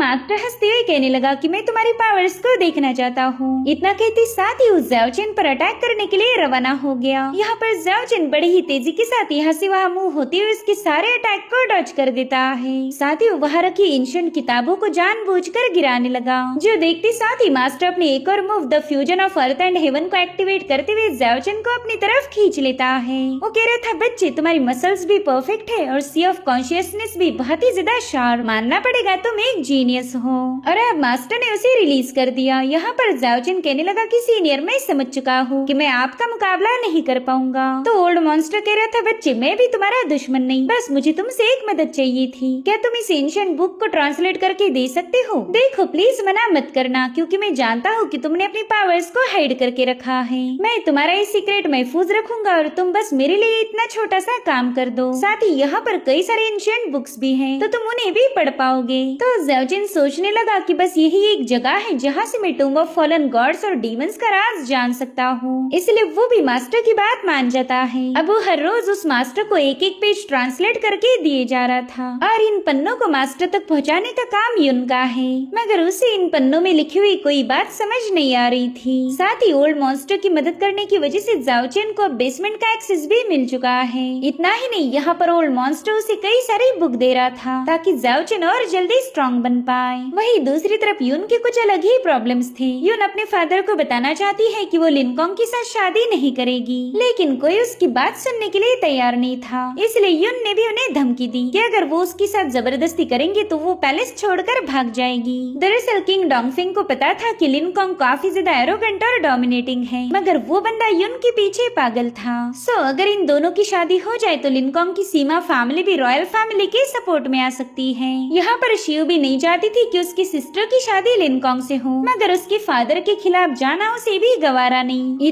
Master हंसते हुए कहने लगा कि मैं तुम्हारी पावर्स को देखना चाहता हूँ। इतना कहते साथ ही उस ज़ाओचिन पर अटैक करने के लिए रवाना हो गया। यहाँ पर ज़ाओचिन बड़ी ही तेजी के साथ यहाँ से वहाँ मूव होते हुए उसके सारे अटैक को डॉज कर देता है। साथ ही वहाँ रखी एंशिएंट किताबों को जानबूझकर गिराने लगा, जो देखते साथ ही मास्टर अपने एक और move the fusion of earth and heaven को एक्टिवेट करते हुए ज़ाओचिन को अपनी तरफ खींच लेता है। वो कह रहा था, बच्चे तुम्हारी मसल्स भी परफेक्ट है और सी ऑफ कॉन्शियसनेस भी बहुत ही ज्यादा शार्प, मानना पड़ेगा तुम एक जीनियस हो। और अब मास्टर ने उसे रिलीज कर दिया। यहाँ पर ज़ाओचिन कहने लगा कि सीनियर, मैं समझ चुका हूँ कि मैं आपका मुकाबला नहीं कर पाऊंगा। तो ओल्ड मॉन्स्टर कह रहा था, बच्चे मैं भी तुम्हारा दुश्मन नहीं, बस मुझे तुमसे एक मदद चाहिए थी। क्या तुम इस एंशिएंट बुक को ट्रांसलेट करके दे सकते हो? देखो प्लीज मना मत करना, क्योंकि मैं जानता हूँ कि तुमने अपनी पावर्स को हाइड करके रखा है। मैं तुम्हारा ये सीक्रेट महफूज रखूंगा और तुम बस मेरे लिए इतना छोटा सा काम कर दो। साथ ही यहाँ पर कई सारे एंशिएंट बुक्स भी हैं, तो तुम उन्हें भी पढ़ पाओगे। तो ज़ाओचिन सोचने लगा कि बस यही एक जगह है जहाँ से मैं टूम्ब ऑफ फॉलन गॉड्स और डीमंस का राज जान सकता हूँ। इसलिए वो भी मास्टर की बात मान जाता है। अब वो हर रोज उस मास्टर को एक एक पेज ट्रांसलेट करके दिए जा रहा था और इन पन्नों को मास्टर तक पहुँचाने का काम युन का है, मगर उसे इन पन्नों में लिखी हुई कोई बात समझ नहीं आ रही थी। साथ ही ओल्ड मॉन्स्टर की मदद करने की वजह से ज़ाओचिन को बेसमेंट का एक्सेस भी मिल चुका है। इतना ही नहीं, यहाँ पर ओल्ड मॉन्स्टर उसे कई सारी बुक दे रहा था ताकि ज़ाओचिन और जल्दी स्ट्रॉन्ग बन पाए। वहीं दूसरी तरफ यून के कुछ अलग ही प्रॉब्लम्स थे। यून अपने फादर को बताना चाहती है कि वो लिनकॉन्ग के साथ शादी नहीं करेगी, लेकिन कोई उसकी बात सुनने के लिए तैयार नहीं था। इसलिए यून ने भी उन्हें धमकी दी कि अगर वो उसके साथ जबरदस्ती करेंगे तो वो पैलेस छोड़कर भाग जाएगी। दरअसल किंग डोंगफिंग को पता था कि लिनकॉन्ग काफी ज्यादा एरोगेंट और डोमिनेटिंग है, मगर वो बंदा यून के पीछे पागल था। सो अगर इन दोनों की शादी हो जाए तो लिनकॉन्ग की सीमा फैमिली भी रॉयल फैमिली के सपोर्ट में आ सकती है। यहाँ पर शिव भी नहीं चाहती थी कि उसकी सिस्टर की शादी लिनकॉन्ग से हो, मगर उसके फादर के खिलाफ जाना उसे भी गवारा नहीं।